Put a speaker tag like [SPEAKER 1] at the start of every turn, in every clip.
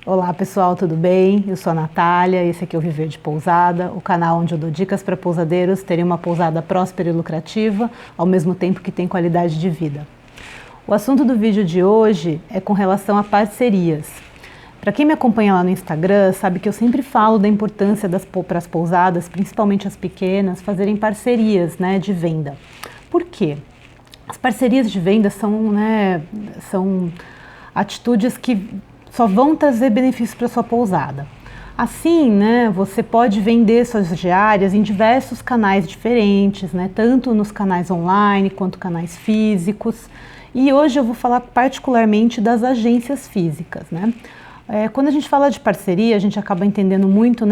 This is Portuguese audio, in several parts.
[SPEAKER 1] Olá pessoal, tudo bem? Eu sou a Natália, esse aqui é o Viver de Pousada, o canal onde eu dou dicas para pousadeiros terem uma pousada próspera e lucrativa, ao mesmo tempo que tem qualidade de vida. O assunto do vídeo de hoje é com relação a parcerias. Para quem me acompanha lá no Instagram, sabe que eu sempre falo da importância para as pousadas, principalmente as pequenas, fazerem parcerias, de venda. Por quê? As parcerias de venda são atitudes que só vão trazer benefícios para sua pousada. Assim, você pode vender suas diárias em diversos canais diferentes, tanto nos canais online quanto canais físicos. E hoje eu vou falar particularmente das agências físicas, Quando a gente fala de parceria, a gente acaba entendendo muito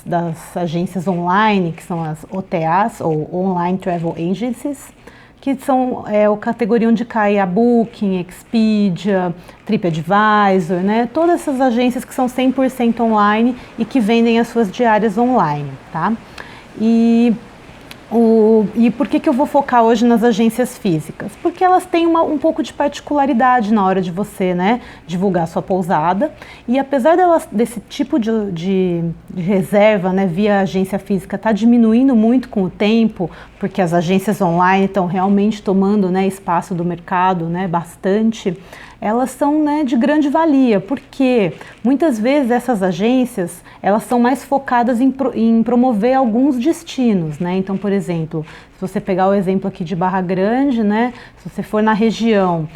[SPEAKER 1] das agências online, que são as OTAs, ou Online Travel Agencies, que são a categoria onde cai a Booking, Expedia, TripAdvisor, todas essas agências que são 100% online e que vendem as suas diárias online, tá? E por que eu vou focar hoje nas agências físicas? Porque elas têm um pouco de particularidade na hora de você divulgar a sua pousada, e apesar desse tipo de reserva via agência física estar diminuindo muito com o tempo, porque as agências online estão realmente tomando espaço do mercado bastante, elas são de grande valia, porque muitas vezes essas agências elas são mais focadas em promover alguns destinos, Então, por exemplo, se você pegar o exemplo aqui de Barra Grande, se você for na região,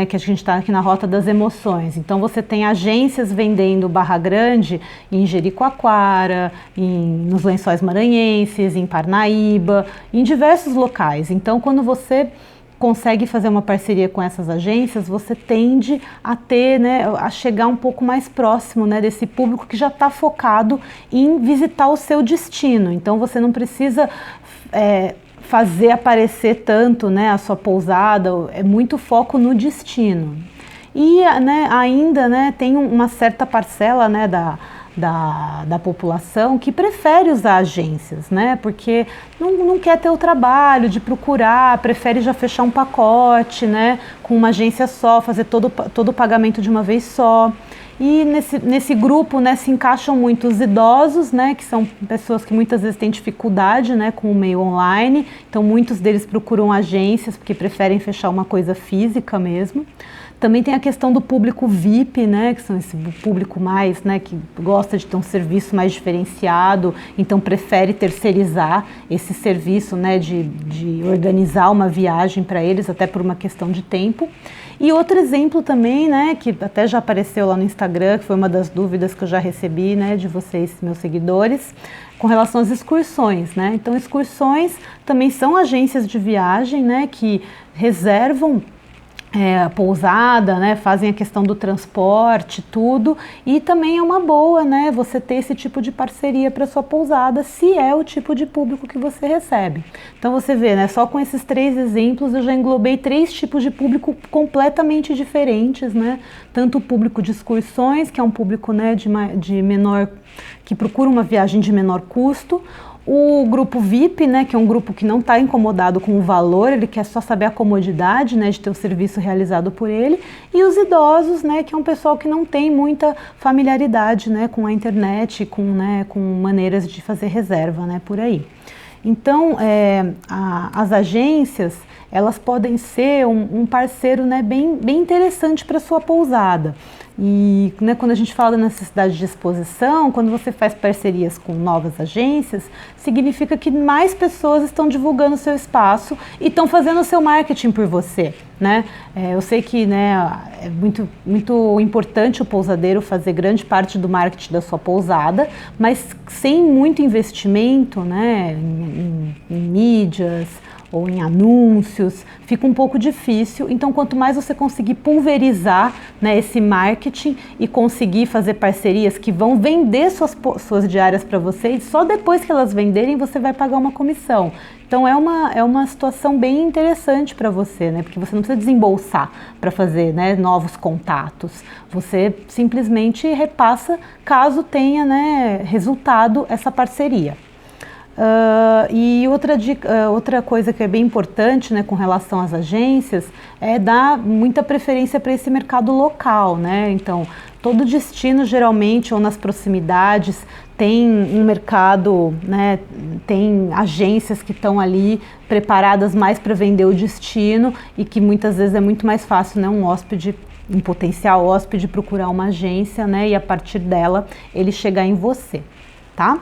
[SPEAKER 1] que a gente está aqui na Rota das Emoções, então você tem agências vendendo Barra Grande em Jericoacoara, nos Lençóis Maranhenses, em Parnaíba, em diversos locais. Então, quando você consegue fazer uma parceria com essas agências, você tende a ter, a chegar um pouco mais próximo desse público que já está focado em visitar o seu destino. Então você não precisa fazer aparecer tanto a sua pousada, é muito foco no destino. E ainda tem uma certa parcela da população que prefere usar agências, porque não quer ter o trabalho de procurar, prefere já fechar um pacote, com uma agência só, fazer todo o pagamento de uma vez só. E nesse grupo se encaixam muito os idosos, que são pessoas que muitas vezes têm dificuldade com o meio online, então muitos deles procuram agências porque preferem fechar uma coisa física mesmo. Também tem a questão do público VIP, que são esse público mais, que gosta de ter um serviço mais diferenciado, então prefere terceirizar esse serviço, de organizar uma viagem para eles, até por uma questão de tempo. E outro exemplo também, que até já apareceu lá no Instagram, que foi uma das dúvidas que eu já recebi, de vocês, meus seguidores, com relação às excursões, Então, excursões também são agências de viagem, que reservam a pousada, fazem a questão do transporte, tudo, e também é uma boa, você ter esse tipo de parceria para sua pousada, se é o tipo de público que você recebe. Então você vê, só com esses 3 exemplos eu já englobei 3 tipos de público completamente diferentes, Tanto o público de excursões, que é um público de menor, que procura uma viagem de menor custo, o grupo VIP, que é um grupo que não está incomodado com o valor, ele quer só saber a comodidade, de ter o serviço realizado por ele, e os idosos, que é um pessoal que não tem muita familiaridade, com a internet, com maneiras de fazer reserva, por aí. Então, as agências, elas podem ser um parceiro bem interessante para a sua pousada. E quando a gente fala da necessidade de exposição, quando você faz parcerias com novas agências, significa que mais pessoas estão divulgando o seu espaço e estão fazendo o seu marketing por você, Eu sei que é muito importante o pousadeiro fazer grande parte do marketing da sua pousada, mas sem muito investimento em mídias ou em anúncios, fica um pouco difícil. Então, quanto mais você conseguir pulverizar esse marketing e conseguir fazer parcerias que vão vender suas diárias para você, e só depois que elas venderem você vai pagar uma comissão. Então é uma situação bem interessante para você, porque você não precisa desembolsar para fazer novos contatos. Você simplesmente repassa caso tenha resultado essa parceria. E outra coisa que é bem importante, com relação às agências, é dar muita preferência para esse mercado local, Então, todo destino geralmente ou nas proximidades tem um mercado, né, tem agências que estão ali preparadas mais para vender o destino e que muitas vezes é muito mais fácil, né, um potencial hóspede procurar uma agência, né, e a partir dela ele chegar em você, tá?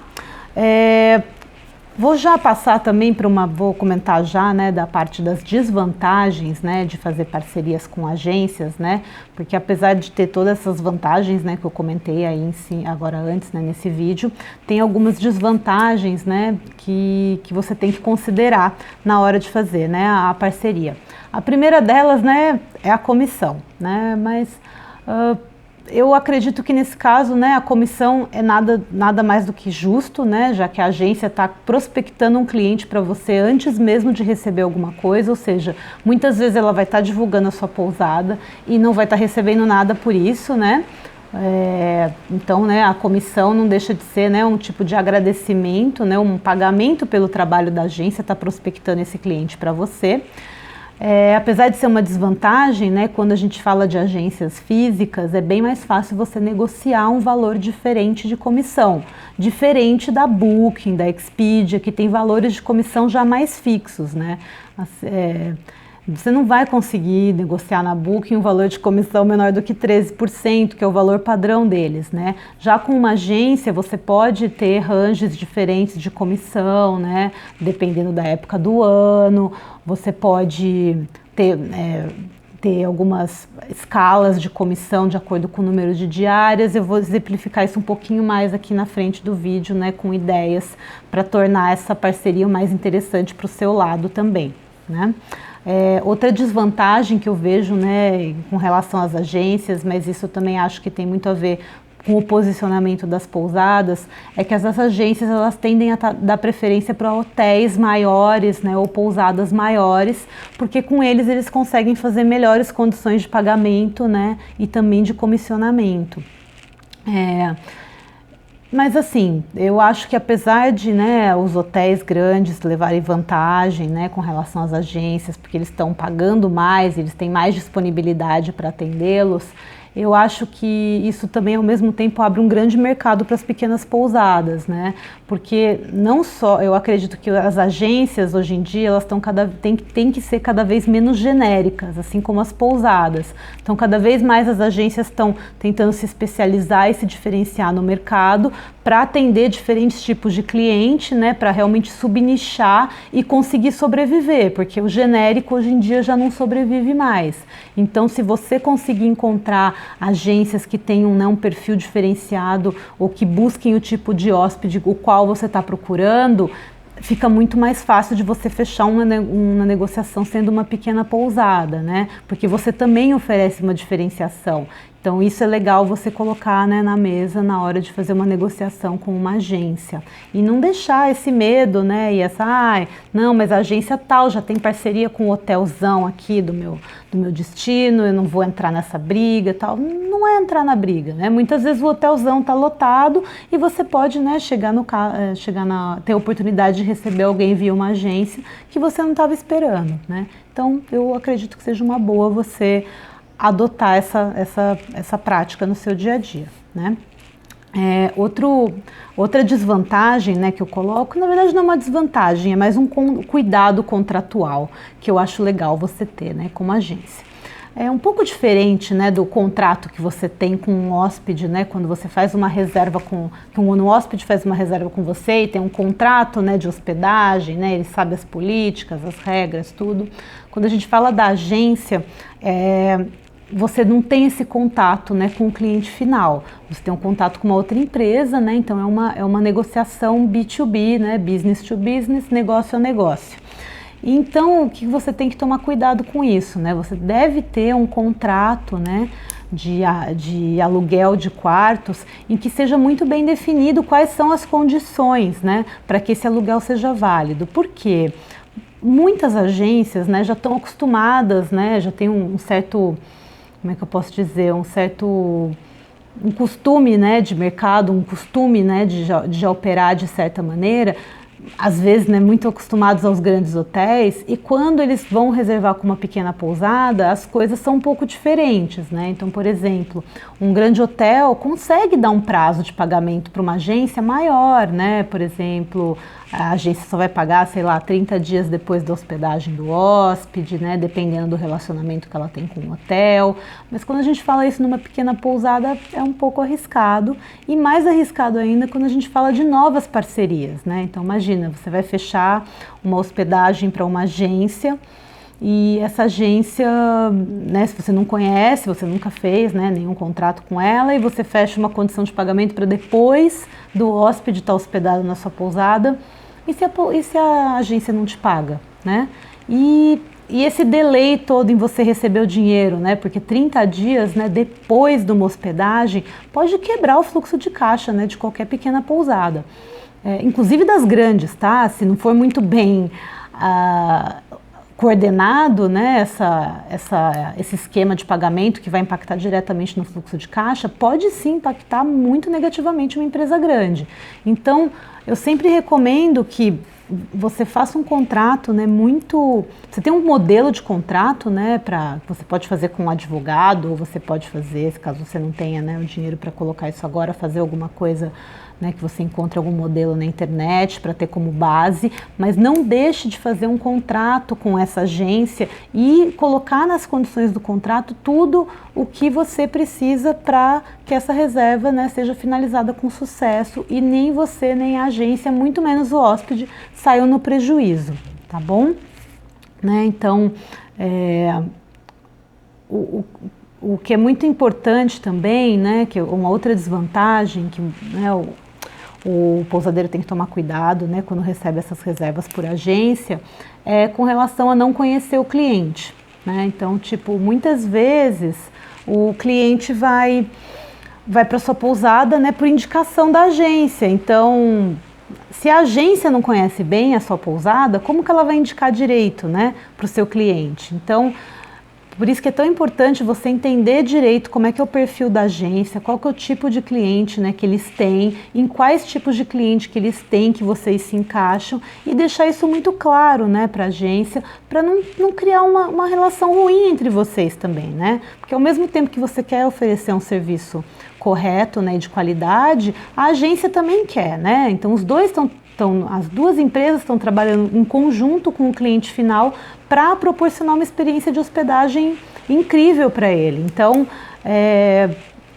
[SPEAKER 1] Vou já passar também vou comentar já, né, da parte das desvantagens, né, de fazer parcerias com agências, né, porque apesar de ter todas essas vantagens, né, que eu comentei aí agora antes, né, nesse vídeo, tem algumas desvantagens, né, que você tem que considerar na hora de fazer, né, a parceria. A primeira delas, né, é a comissão, né, mas eu acredito que nesse caso, né, a comissão é nada mais do que justo, né, já que a agência está prospectando um cliente para você antes mesmo de receber alguma coisa, ou seja, muitas vezes ela vai estar divulgando a sua pousada e não vai estar recebendo nada por isso, né? Então, né, a comissão não deixa de ser, né, um tipo de agradecimento, né, um pagamento pelo trabalho da agência, está prospectando esse cliente para você. Apesar de ser uma desvantagem, né, quando a gente fala de agências físicas, é bem mais fácil você negociar um valor diferente de comissão, diferente da Booking, da Expedia, que tem valores de comissão já mais fixos, né? Você não vai conseguir negociar na Booking um valor de comissão menor do que 13%, que é o valor padrão deles, né? Já com uma agência, você pode ter ranges diferentes de comissão, né? Dependendo da época do ano, você pode ter algumas escalas de comissão de acordo com o número de diárias. Eu vou exemplificar isso um pouquinho mais aqui na frente do vídeo, né? Com ideias para tornar essa parceria mais interessante para o seu lado também, né? Outra desvantagem que eu vejo, né, com relação às agências, mas isso eu também acho que tem muito a ver com o posicionamento das pousadas, é que essas agências elas tendem a dar preferência para hotéis maiores, né, ou pousadas maiores, porque com eles conseguem fazer melhores condições de pagamento, né, e também de comissionamento. Mas assim, eu acho que apesar de, né, os hotéis grandes levarem vantagem, né, com relação às agências, porque eles estão pagando mais, eles têm mais disponibilidade para atendê-los, eu acho que isso também ao mesmo tempo abre um grande mercado para as pequenas pousadas, né? Porque não só, eu acredito que as agências hoje em dia elas têm que ser cada vez menos genéricas, assim como as pousadas. Então cada vez mais as agências estão tentando se especializar e se diferenciar no mercado para atender diferentes tipos de cliente, né? Para realmente subnichar e conseguir sobreviver, porque o genérico hoje em dia já não sobrevive mais. Então se você conseguir encontrar agências que tenham, né, um perfil diferenciado ou que busquem o tipo de hóspede o qual você está procurando, fica muito mais fácil de você fechar uma negociação sendo uma pequena pousada, né? Porque você também oferece uma diferenciação. Então isso é legal você colocar, né, na mesa na hora de fazer uma negociação com uma agência. E não deixar esse medo, né, e não, mas a agência tal já tem parceria com o hotelzão aqui do meu destino, eu não vou entrar nessa briga, tal. Não é entrar na briga, né? Muitas vezes o hotelzão está lotado e você pode, né, ter a oportunidade de receber alguém via uma agência que você não estava esperando, né? Então eu acredito que seja uma boa você adotar essa prática no seu dia a dia, né? Outra desvantagem, né, que eu coloco, na verdade não é uma desvantagem, é mais um cuidado contratual que eu acho legal você ter, né, como agência. É um pouco diferente, né, do contrato que você tem com um hóspede, né, quando você faz uma reserva um hóspede faz uma reserva com você e tem um contrato, né, de hospedagem, né, ele sabe as políticas, as regras, tudo. Quando a gente fala da agência, você não tem esse contato, né, com o cliente final. Você tem um contato com uma outra empresa, né, então é uma negociação B2B, né, business to business, negócio a negócio. Então, o que você tem que tomar cuidado com isso, né? Você deve ter um contrato, né, de aluguel de quartos em que seja muito bem definido quais são as condições, né, para que esse aluguel seja válido. Por quê? Muitas agências, né, já estão acostumadas, né, já tem um certo, como é que eu posso dizer, um costume, né, de mercado, um costume, né, de operar de certa maneira, às vezes, né, muito acostumados aos grandes hotéis, e quando eles vão reservar com uma pequena pousada, as coisas são um pouco diferentes, né? Então, por exemplo, um grande hotel consegue dar um prazo de pagamento para uma agência maior, né? Por exemplo, a agência só vai pagar, sei lá, 30 dias depois da hospedagem do hóspede, né? Dependendo do relacionamento que ela tem com o hotel. Mas quando a gente fala isso numa pequena pousada, é um pouco arriscado, e mais arriscado ainda quando a gente fala de novas parcerias, né? Então, imagina, você vai fechar uma hospedagem para uma agência, e essa agência, né, se você não conhece, você nunca fez, né, nenhum contrato com ela, e você fecha uma condição de pagamento para depois do hóspede estar hospedado na sua pousada, e se a agência não te paga, né? E esse delay todo em você receber o dinheiro, né? Porque 30 dias, né, depois de uma hospedagem pode quebrar o fluxo de caixa, né, de qualquer pequena pousada. Inclusive das grandes, tá? Se não for muito bem coordenado, né, esse esquema de pagamento que vai impactar diretamente no fluxo de caixa, pode sim impactar muito negativamente uma empresa grande. Então, eu sempre recomendo que você faça um contrato, né, você tem um modelo de contrato, né, você pode fazer com um advogado, ou você pode fazer, caso você não tenha, né, o dinheiro para colocar isso agora, fazer alguma coisa, né, que você encontre algum modelo na internet para ter como base, mas não deixe de fazer um contrato com essa agência e colocar nas condições do contrato tudo o que você precisa para que essa reserva, né, seja finalizada com sucesso, e nem você, nem a agência, muito menos o hóspede, saiu no prejuízo, tá bom? Né, então, o que é muito importante também, né, que uma outra desvantagem que, né, o pousadeiro tem que tomar cuidado, né, quando recebe essas reservas por agência, é com relação a não conhecer o cliente, né? Então, tipo, muitas vezes o cliente vai para sua pousada, né, por indicação da agência. Então, se a agência não conhece bem a sua pousada, como que ela vai indicar direito, né, para o seu cliente? Então, por isso que é tão importante você entender direito como é que é o perfil da agência, qual que é o tipo de cliente, né, que eles têm, em quais tipos de cliente que eles têm, que vocês se encaixam, e deixar isso muito claro, né, para a agência, para não criar uma relação ruim entre vocês também, né? Porque ao mesmo tempo que você quer oferecer um serviço correto, né, e de qualidade, a agência também quer, né? Então as duas empresas estão trabalhando em conjunto com o cliente final para proporcionar uma experiência de hospedagem incrível para ele. Então,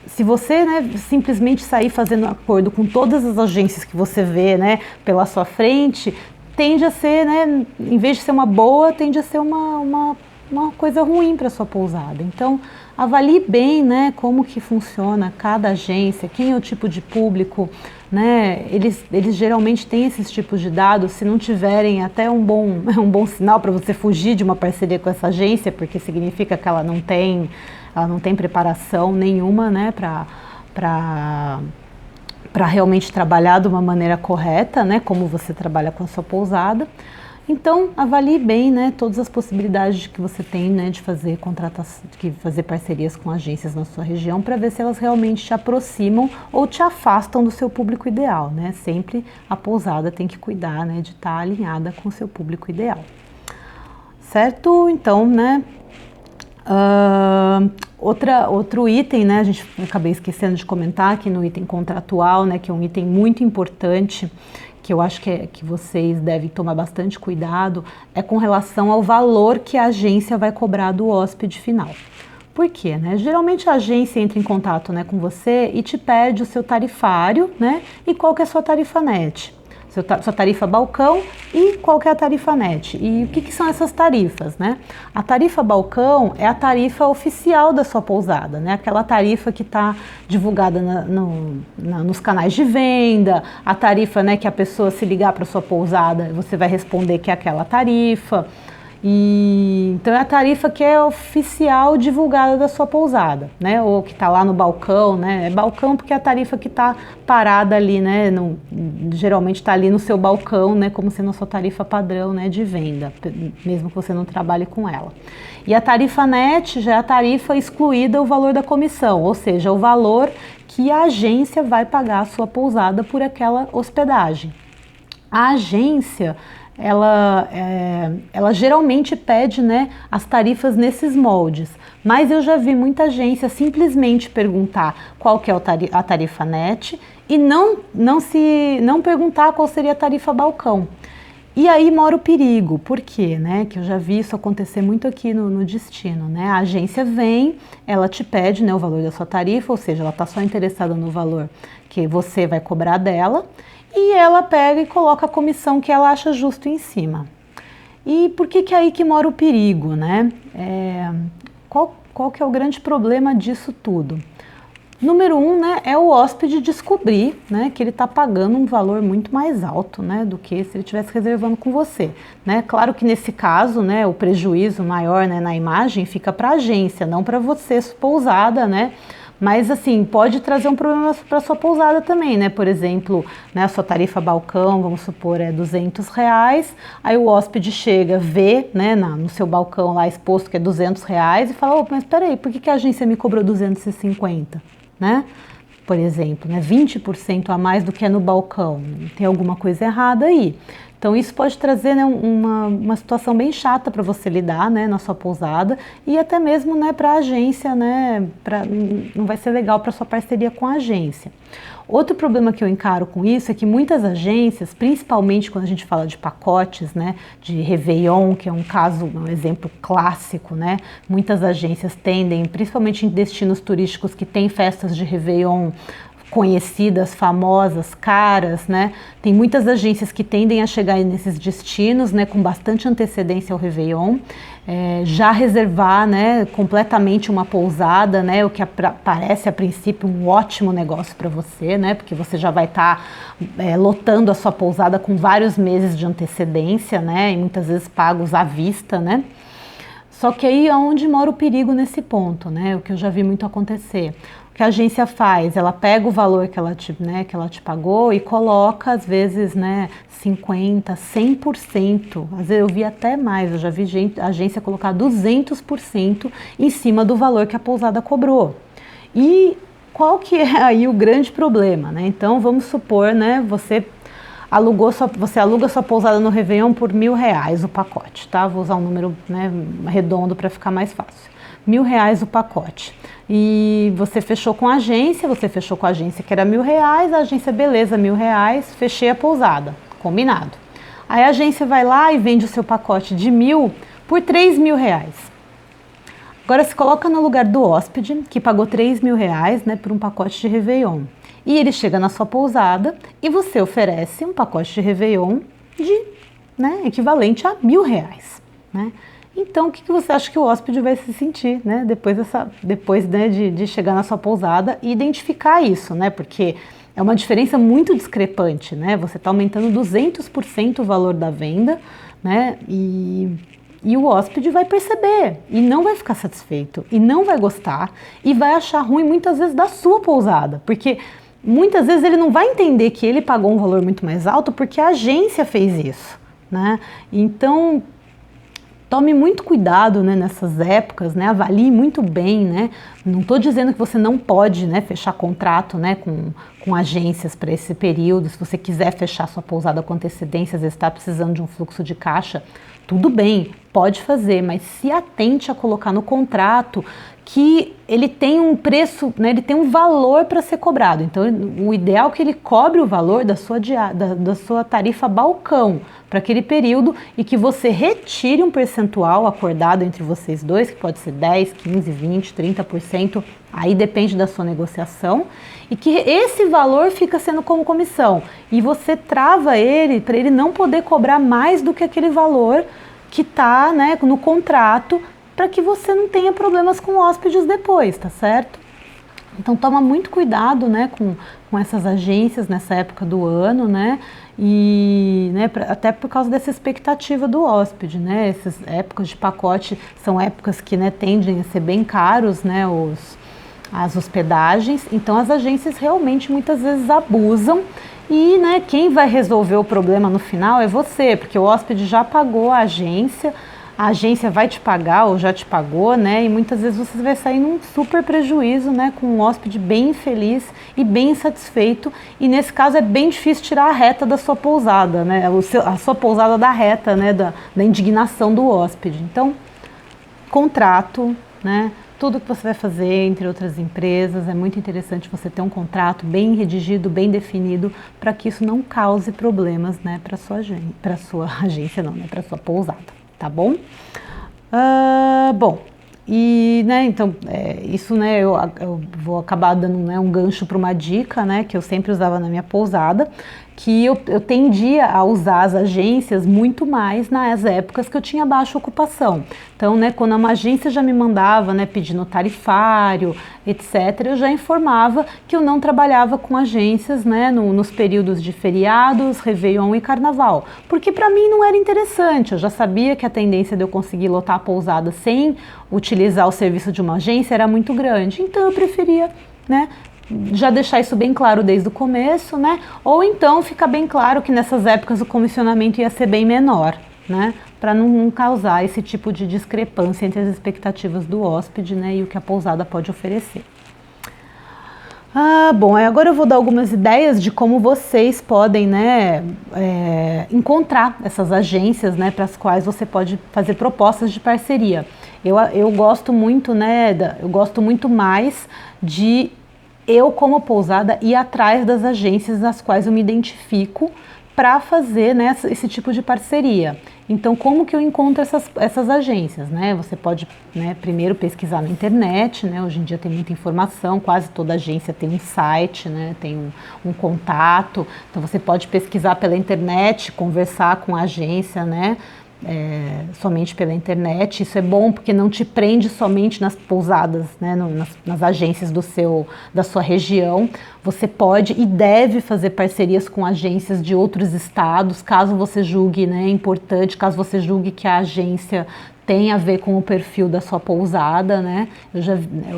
[SPEAKER 1] se você, né, simplesmente sair fazendo acordo com todas as agências que você vê, né, pela sua frente, tende a ser, né, em vez de ser uma boa, tende a ser uma coisa ruim para sua pousada. Então, avalie bem, né, como que funciona cada agência, quem é o tipo de público, né? Eles geralmente têm esses tipos de dados. Se não tiverem, até um bom sinal para você fugir de uma parceria com essa agência, porque significa que ela não tem preparação nenhuma, né, para realmente trabalhar de uma maneira correta, né, como você trabalha com a sua pousada. Então, avalie bem, né, todas as possibilidades que você tem, né, de fazer fazer parcerias com agências na sua região, para ver se elas realmente te aproximam ou te afastam do seu público ideal, né? Sempre a pousada tem que cuidar, né, de estar alinhada com o seu público ideal. Certo? Então, né, outro item, né, acabei esquecendo de comentar aqui no item contratual, né, que é um item muito importante, que eu acho que vocês devem tomar bastante cuidado, é com relação ao valor que a agência vai cobrar do hóspede final. Por quê, né? Geralmente a agência entra em contato, né, com você e te pede o seu tarifário, né, e qual que é a sua tarifa net. Sua tarifa balcão e qual que é a tarifa net. E o que são essas tarifas, né? A tarifa balcão é a tarifa oficial da sua pousada, né? Aquela tarifa que está divulgada nos canais de venda, a tarifa, né, que a pessoa, se ligar para sua pousada, você vai responder que é aquela tarifa. Então é a tarifa que é oficial divulgada da sua pousada, né? Ou que está lá no balcão, né? É balcão porque é a tarifa que está parada ali, né? Geralmente está ali no seu balcão, né? Como sendo a sua tarifa padrão, né, de venda, mesmo que você não trabalhe com ela. E a tarifa net já é a tarifa excluída o valor da comissão, ou seja, o valor que a agência vai pagar a sua pousada por aquela hospedagem. A agência, ela geralmente pede, né, as tarifas nesses moldes, mas eu já vi muita agência simplesmente perguntar qual que é a tarifa net e não perguntar qual seria a tarifa balcão. E aí mora o perigo, por quê? Né? Que eu já vi isso acontecer muito aqui no destino, né? A agência vem, ela te pede, né, o valor da sua tarifa, ou seja, ela está só interessada no valor que você vai cobrar dela, e ela pega e coloca a comissão que ela acha justo em cima. E por que é aí que mora o perigo, né? Qual que é o grande problema disso tudo? Número 1, né, é o hóspede descobrir, né, que ele está pagando um valor muito mais alto, né, do que se ele estivesse reservando com você. Né? Claro que nesse caso, né, o prejuízo maior, né, na imagem fica para a agência, não para você, pousada, né? Mas assim, pode trazer um problema para a sua pousada também, né? Por exemplo, né, a sua tarifa balcão, vamos supor, é R$200, aí o hóspede chega, vê, né, no seu balcão lá exposto que é R$200 e fala, mas peraí, por que a agência me cobrou 250? Né? Por exemplo, né, 20% a mais do que é no balcão, tem alguma coisa errada aí. Então isso pode trazer, né, uma situação bem chata para você lidar, né, na sua pousada e até mesmo, né, para a agência, né, não vai ser legal para sua parceria com a agência. Outro problema que eu encaro com isso é que muitas agências, principalmente quando a gente fala de pacotes, né, de Réveillon, que é um exemplo clássico, né, muitas agências tendem, principalmente em destinos turísticos que têm festas de Réveillon conhecidas, famosas, caras, né? Tem muitas agências que tendem a chegar nesses destinos, né, com bastante antecedência ao Réveillon, já reservar, né, completamente uma pousada, né, o que parece a princípio um ótimo negócio para você, né, porque você já vai estar lotando a sua pousada com vários meses de antecedência, né, e muitas vezes pagos à vista, né. Só que aí é onde mora o perigo nesse ponto, né, o que eu já vi muito acontecer. O que a agência faz? Ela pega o valor que ela te pagou e coloca, às vezes, né, 50%, 100%. Às vezes eu vi até mais, eu já vi agência colocar 200% em cima do valor que a pousada cobrou. E qual que é aí o grande problema, né? Então, vamos supor, né, você aluga sua pousada no Réveillon por R$1.000 o pacote, tá? Vou usar um número, né, redondo para ficar mais fácil. R$1.000 o pacote. E você fechou com a agência que era R$1.000, a agência, beleza, R$1.000, fechei a pousada, combinado. Aí a agência vai lá e vende o seu pacote de 1.000 por R$3.000. Agora se coloca no lugar do hóspede, que pagou R$3.000, né, por um pacote de Réveillon. E ele chega na sua pousada e você oferece um pacote de Réveillon né, equivalente a R$1.000, né? Então, o que você acha que o hóspede vai se sentir, né, depois né, de chegar na sua pousada e identificar isso, né, porque é uma diferença muito discrepante, né, você está aumentando 200% o valor da venda, né, e o hóspede vai perceber e não vai ficar satisfeito e não vai gostar e vai achar ruim muitas vezes da sua pousada, porque muitas vezes ele não vai entender que ele pagou um valor muito mais alto porque a agência fez isso, né, então tome muito cuidado, né, nessas épocas, né, avalie muito bem, né, não estou dizendo que você não pode, né, fechar contrato, né, com agências para esse período, se você quiser fechar sua pousada com antecedência, às vezes está precisando de um fluxo de caixa, tudo bem, pode fazer, mas se atente a colocar no contrato que ele tem um preço, né, ele tem um valor para ser cobrado. Então, o ideal é que ele cobre o valor da sua tarifa balcão para aquele período e que você retire um percentual acordado entre vocês dois, que pode ser 10, 15, 20, 30%, aí depende da sua negociação, e que esse valor fica sendo como comissão. E você trava ele para ele não poder cobrar mais do que aquele valor que está, né, no contrato, para que você não tenha problemas com hóspedes depois, tá certo? Então toma muito cuidado, né, com essas agências nessa época do ano, né, e né, até por causa dessa expectativa do hóspede, né, essas épocas de pacote são épocas que, né, tendem a ser bem caros, né, as hospedagens, então as agências realmente muitas vezes abusam e, né, quem vai resolver o problema no final é você, porque o hóspede já pagou a agência, a agência vai te pagar ou já te pagou, né? E muitas vezes você vai sair num super prejuízo, né? Com um hóspede bem infeliz e bem insatisfeito. E nesse caso é bem difícil tirar a reta da sua pousada, né? A sua pousada da reta, né? Da indignação do hóspede. Então, contrato, né? Tudo que você vai fazer entre outras empresas, é muito interessante você ter um contrato bem redigido, bem definido, para que isso não cause problemas, né, para sua agência, não, né, para sua pousada, tá bom? Bom, e, né, então, isso, né, eu vou acabar dando, né, um gancho para uma dica, né, que eu sempre usava na minha pousada, que eu tendia a usar as agências muito mais nas épocas que eu tinha baixa ocupação. Então, né, quando uma agência já me mandava, né, pedindo tarifário, etc., eu já informava que eu não trabalhava com agências, né, nos períodos de feriados, Réveillon e Carnaval, porque para mim não era interessante. Eu já sabia que a tendência de eu conseguir lotar a pousada sem utilizar o serviço de uma agência era muito grande, então eu preferia, né, já deixar isso bem claro desde o começo, né? Ou então fica bem claro que nessas épocas o comissionamento ia ser bem menor, né? Para não causar esse tipo de discrepância entre as expectativas do hóspede, né, e o que a pousada pode oferecer. Bom, agora eu vou dar algumas ideias de como vocês podem, né, encontrar essas agências, né, para as quais você pode fazer propostas de parceria. Eu gosto muito, né, eu gosto muito mais de eu, como pousada, ir atrás das agências nas quais eu me identifico para fazer, né, esse tipo de parceria. Então, como que eu encontro essas agências, né? Você pode, né, primeiro pesquisar na internet, né? Hoje em dia tem muita informação, quase toda agência tem um site, né? Tem um contato. Então, você pode pesquisar pela internet, conversar com a agência, né? Somente pela internet. Isso é bom porque não te prende somente nas pousadas, né, nas agências da sua região. Você pode e deve fazer parcerias com agências de outros estados, caso você julgue, né, importante, caso você julgue que a agência tem a ver com o perfil da sua pousada, né?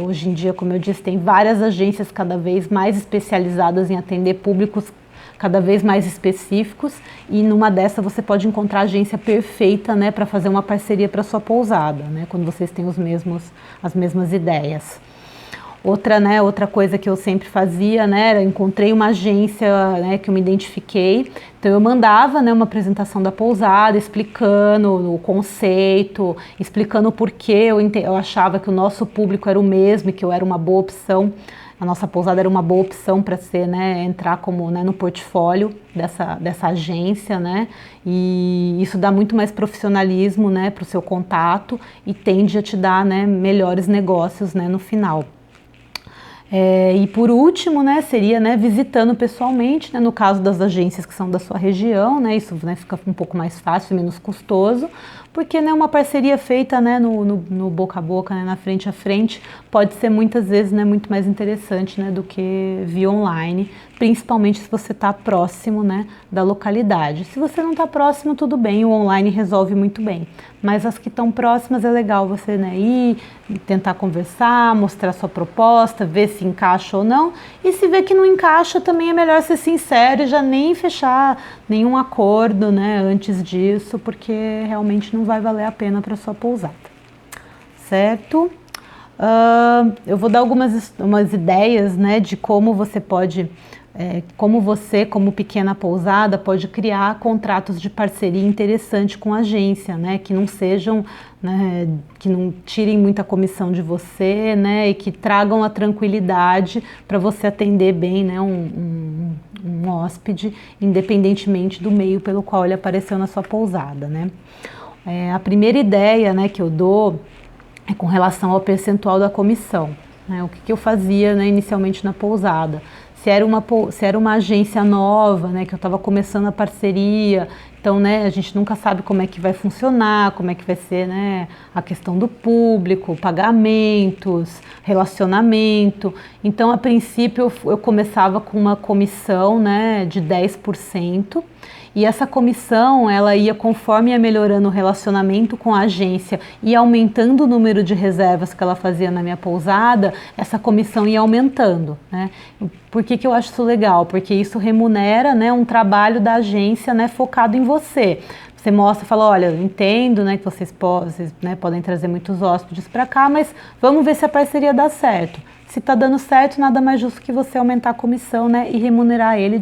[SPEAKER 1] Hoje em dia, como eu disse, tem várias agências cada vez mais especializadas em atender públicos cada vez mais específicos, e numa dessa você pode encontrar a agência perfeita, né, para fazer uma parceria para sua pousada, né, quando vocês têm as mesmas ideias. Outra coisa que eu sempre fazia, né, era encontrei uma agência, né, que eu me identifiquei, então eu mandava, né, uma apresentação da pousada, explicando o conceito, explicando o porquê eu achava que o nosso público era o mesmo e que eu era uma boa opção. A nossa pousada era uma boa opção para ser, né, entrar como, né, no portfólio dessa agência, né, e isso dá muito mais profissionalismo, né, para o seu contato e tende a te dar, né, melhores negócios, né, no final. E por último, né, seria, né, visitando pessoalmente, né, no caso das agências que são da sua região, né, isso, né, fica um pouco mais fácil, menos custoso, porque, né, uma parceria feita, né, no boca a boca, né, na frente a frente, pode ser muitas vezes, né, muito mais interessante, né, do que via online, principalmente se você está próximo, né, da localidade. Se você não está próximo, tudo bem, o online resolve muito bem, mas as que estão próximas é legal você, né, ir, tentar conversar, mostrar sua proposta, ver se encaixa ou não, e se vê que não encaixa, também é melhor ser sincero e já nem fechar nenhum acordo, né, antes disso, porque realmente não vai valer a pena para sua pousada, certo? Eu vou dar umas ideias, né, de como você pode, como pequena pousada, pode criar contratos de parceria interessante com a agência, né, que não sejam, né, que não tirem muita comissão de você, né, e que tragam a tranquilidade para você atender bem, né, um hóspede, independentemente do meio pelo qual ele apareceu na sua pousada, né. A primeira ideia, né, que eu dou é com relação ao percentual da comissão, né? O que eu fazia, né, inicialmente na pousada. Se era uma agência nova, né, que eu estava começando a parceria, então, né, a gente nunca sabe como é que vai funcionar, como é que vai ser, né, a questão do público, pagamentos, relacionamento. Então, a princípio, eu começava com uma comissão, né, de 10%. E essa comissão, ela ia, conforme ia melhorando o relacionamento com a agência e aumentando o número de reservas que ela fazia na minha pousada, essa comissão ia aumentando, né? Por que eu acho isso legal? Porque isso remunera, né, um trabalho da agência, né, focado em você. você mostra, fala, olha, eu entendo, né, que vocês né, podem trazer muitos hóspedes para cá, mas vamos ver se a parceria dá certo. Se está dando certo, nada mais justo que você aumentar a comissão, né, e remunerar ele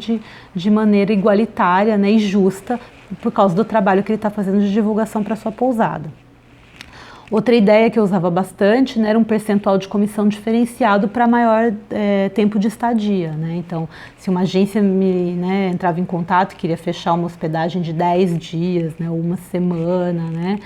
[SPEAKER 1] de maneira igualitária, né, e justa, por causa do trabalho que ele está fazendo de divulgação para sua pousada. Outra ideia que eu usava bastante, né, era um percentual de comissão diferenciado para maior tempo de estadia, né? Então, se uma agência né, entrava em contato e queria fechar uma hospedagem de 10 dias, né, ou uma semana, né,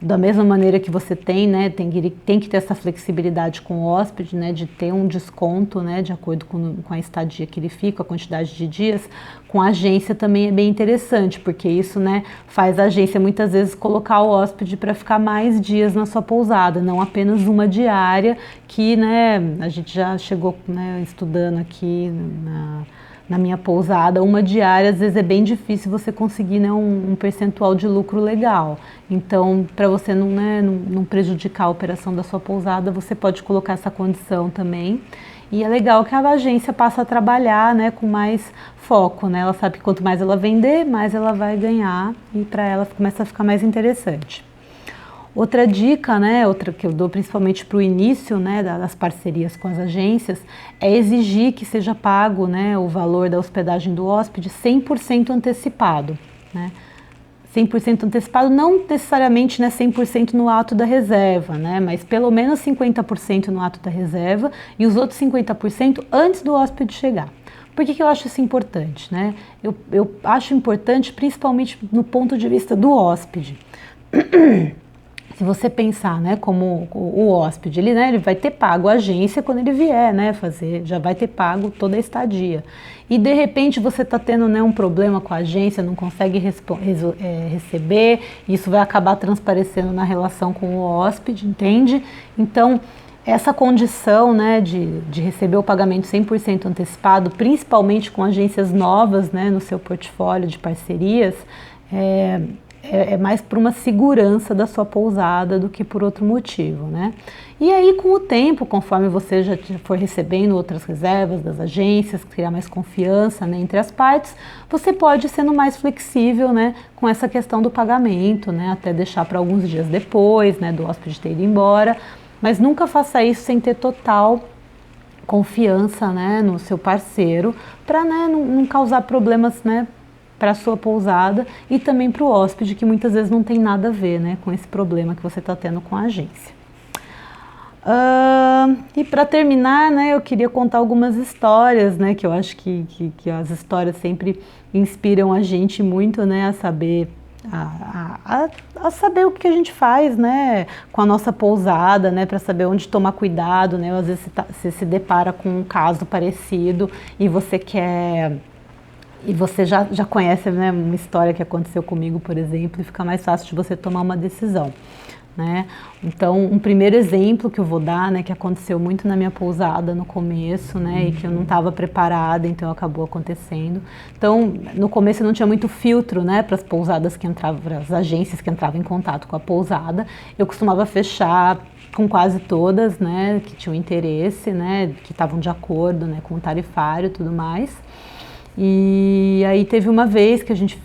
[SPEAKER 1] da mesma maneira que você tem, né, tem que ter essa flexibilidade com o hóspede, né, de ter um desconto, né, de acordo com a estadia que ele fica, a quantidade de dias. Com a agência também é bem interessante, porque isso, né, faz a agência muitas vezes colocar o hóspede para ficar mais dias na sua pousada, não apenas uma diária, que, né, a gente já chegou, né, estudando aqui na minha pousada, uma diária às vezes é bem difícil você conseguir, né, um percentual de lucro legal. Então, para você não prejudicar a operação da sua pousada, você pode colocar essa condição também. E é legal que a agência passa a trabalhar, né, com mais foco, né? Ela sabe que quanto mais ela vender, mais ela vai ganhar, e para ela começa a ficar mais interessante. Outra dica, né, outra que eu dou principalmente para o início, né, das parcerias com as agências, é exigir que seja pago, né, o valor da hospedagem do hóspede 100% antecipado, né? 100% antecipado, não necessariamente, né, 100% no ato da reserva, né, mas pelo menos 50% no ato da reserva e os outros 50% antes do hóspede chegar. Por que eu acho isso importante, né? Eu acho importante principalmente no ponto de vista do hóspede. Se você pensar, né, como o hóspede, ele vai ter pago a agência quando ele vier, né, já vai ter pago toda a estadia. E de repente você está tendo, né, um problema com a agência, não consegue receber, isso vai acabar transparecendo na relação com o hóspede, entende? Então, essa condição, né, de receber o pagamento 100% antecipado, principalmente com agências novas, né, no seu portfólio de parcerias, é mais por uma segurança da sua pousada do que por outro motivo, né? E aí, com o tempo, conforme você já for recebendo outras reservas das agências, criar mais confiança, né, entre as partes, você pode ir sendo mais flexível, né, com essa questão do pagamento, né, até deixar para alguns dias depois, né, do hóspede ter ido embora, mas nunca faça isso sem ter total confiança, né, no seu parceiro, para, né, não causar problemas, né, para a sua pousada e também para o hóspede, que muitas vezes não tem nada a ver, né, com esse problema que você está tendo com a agência. E para terminar, né, eu queria contar algumas histórias, né, que eu acho que as histórias sempre inspiram a gente muito, né, a saber saber o que a gente faz, né, com a nossa pousada, né, para saber onde tomar cuidado, né. Às vezes você se depara com um caso parecido e você quer... E você já conhece, né, uma história que aconteceu comigo, por exemplo, e fica mais fácil de você tomar uma decisão, né? Então, um primeiro exemplo que eu vou dar, né, que aconteceu muito na minha pousada no começo, né, e que eu não estava preparada, então acabou acontecendo. Então, no começo eu não tinha muito filtro, né, para as pousadas que entravam, para as agências que entravam em contato com a pousada. Eu costumava fechar com quase todas, né, que tinham interesse, né, que estavam de acordo, né, com o tarifário e tudo mais. E aí teve uma vez que a gente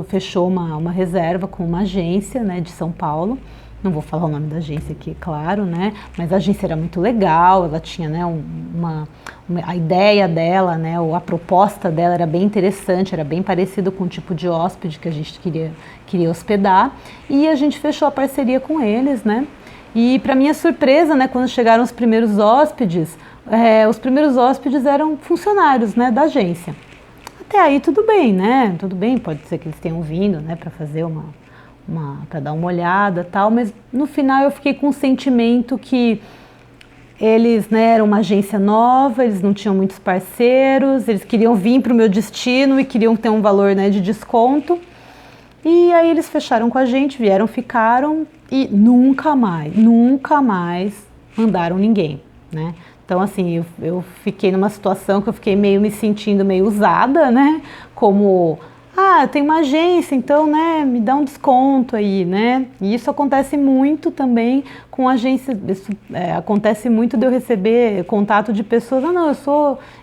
[SPEAKER 1] fechou uma reserva com uma agência, né, de São Paulo. Não vou falar o nome da agência aqui, claro, né, mas a agência era muito legal, ela tinha, né, a ideia dela, né, a proposta dela era bem interessante, era bem parecido com o tipo de hóspede que a gente queria hospedar, e a gente fechou a parceria com eles, né, e para minha surpresa, né, quando chegaram os primeiros hóspedes eram funcionários, né, da agência. Até aí tudo bem, né? Tudo bem, pode ser que eles tenham vindo, né, para fazer para dar uma olhada, tal, mas no final eu fiquei com o sentimento que eles, né, eram uma agência nova, eles não tinham muitos parceiros, eles queriam vir para o meu destino e queriam ter um valor, né, de desconto. E aí eles fecharam com a gente, vieram, ficaram e nunca mais mandaram ninguém, né? Então, assim, eu fiquei numa situação que eu fiquei me sentindo meio usada, né? Como Ah, tem uma agência, então, né, me dá um desconto aí, né? E isso acontece muito também com agência, isso, acontece muito de eu receber contato de pessoas, ah, não,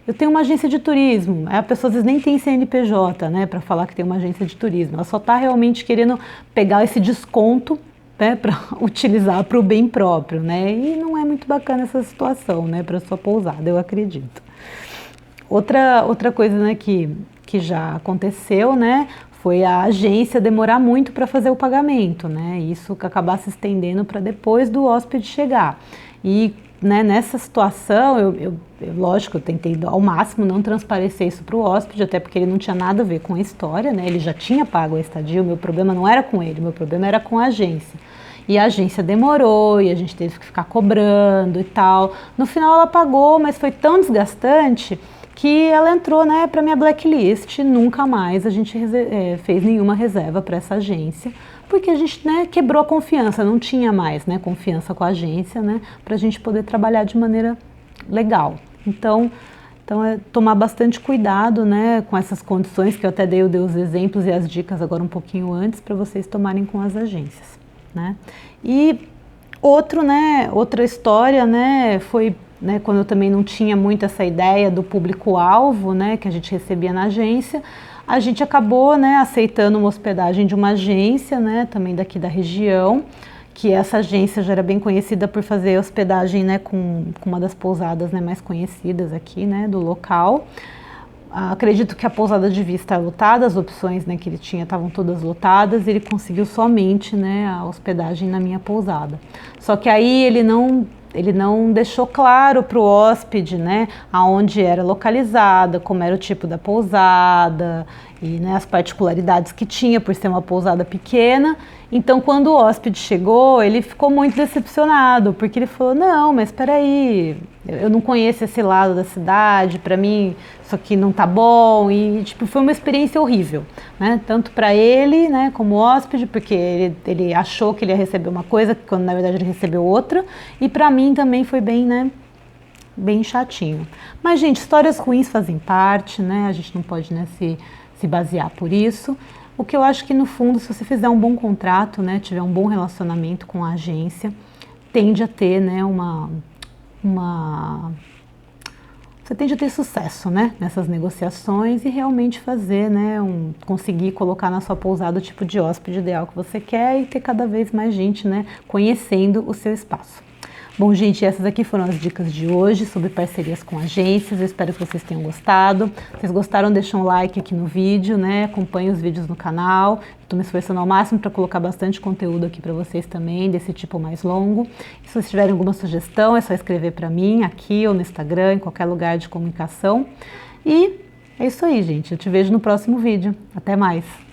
[SPEAKER 1] eu tenho uma agência de turismo. Aí a pessoa às vezes nem tem CNPJ, né, para falar que tem uma agência de turismo. Ela só está realmente querendo pegar esse desconto, né, para utilizar para o bem próprio, né? E não é muito bacana essa situação, né, para sua pousada, eu acredito. Outra coisa, né, que já aconteceu, né, foi a agência demorar muito para fazer o pagamento, né, isso que acabar se estendendo para depois do hóspede chegar. E, né, nessa situação, lógico, eu tentei ao máximo não transparecer isso para o hóspede, até porque ele não tinha nada a ver com a história, né, ele já tinha pago a estadia, o meu problema não era com ele, o meu problema era com a agência. E a agência demorou e a gente teve que ficar cobrando e tal. No final ela pagou, mas foi tão desgastante que ela entrou, né, para minha blacklist. Nunca mais a gente fez nenhuma reserva para essa agência, porque a gente, né, quebrou a confiança, não tinha mais, né, confiança com a agência, né, para a gente poder trabalhar de maneira legal. Então é tomar bastante cuidado, né, com essas condições que eu até dei os exemplos e as dicas agora um pouquinho antes para vocês tomarem com as agências, né? E outra história, né, foi, né, quando eu também não tinha muito essa ideia do público-alvo, né, que a gente recebia na agência, a gente acabou, né, aceitando uma hospedagem de uma agência, né, também daqui da região, que essa agência já era bem conhecida por fazer hospedagem, né, com uma das pousadas, né, mais conhecidas aqui, né, do local. Acredito que a pousada devia estar lotada, as opções, né, que ele tinha estavam todas lotadas, e ele conseguiu somente, né, a hospedagem na minha pousada. Só que aí ele não deixou claro para o hóspede, né, aonde era localizada, como era o tipo da pousada e, né, as particularidades que tinha por ser uma pousada pequena. Então, quando o hóspede chegou, ele ficou muito decepcionado, porque ele falou, não, mas espera aí, eu não conheço esse lado da cidade, para mim isso aqui não tá bom, e tipo, foi uma experiência horrível, né, tanto para ele, né, como hóspede, porque ele achou que ele ia receber uma coisa, quando na verdade ele recebeu outra, e para mim também foi bem, né, bem chatinho. Mas, gente, histórias ruins fazem parte, né, a gente não pode, né, se basear por isso. O que eu acho que, no fundo, se você fizer um bom contrato, né, tiver um bom relacionamento com a agência, tende a ter, né, você tende a ter sucesso, né, nessas negociações e realmente fazer, né, conseguir colocar na sua pousada o tipo de hóspede ideal que você quer e ter cada vez mais gente, né, conhecendo o seu espaço. Bom, gente, essas aqui foram as dicas de hoje sobre parcerias com agências. Eu espero que vocês tenham gostado. Se vocês gostaram, deixem um like aqui no vídeo, né? Acompanhem os vídeos no canal. Estou me esforçando ao máximo para colocar bastante conteúdo aqui para vocês também, desse tipo mais longo. E se vocês tiverem alguma sugestão, é só escrever para mim aqui ou no Instagram, em qualquer lugar de comunicação. E é isso aí, gente. Eu te vejo no próximo vídeo. Até mais!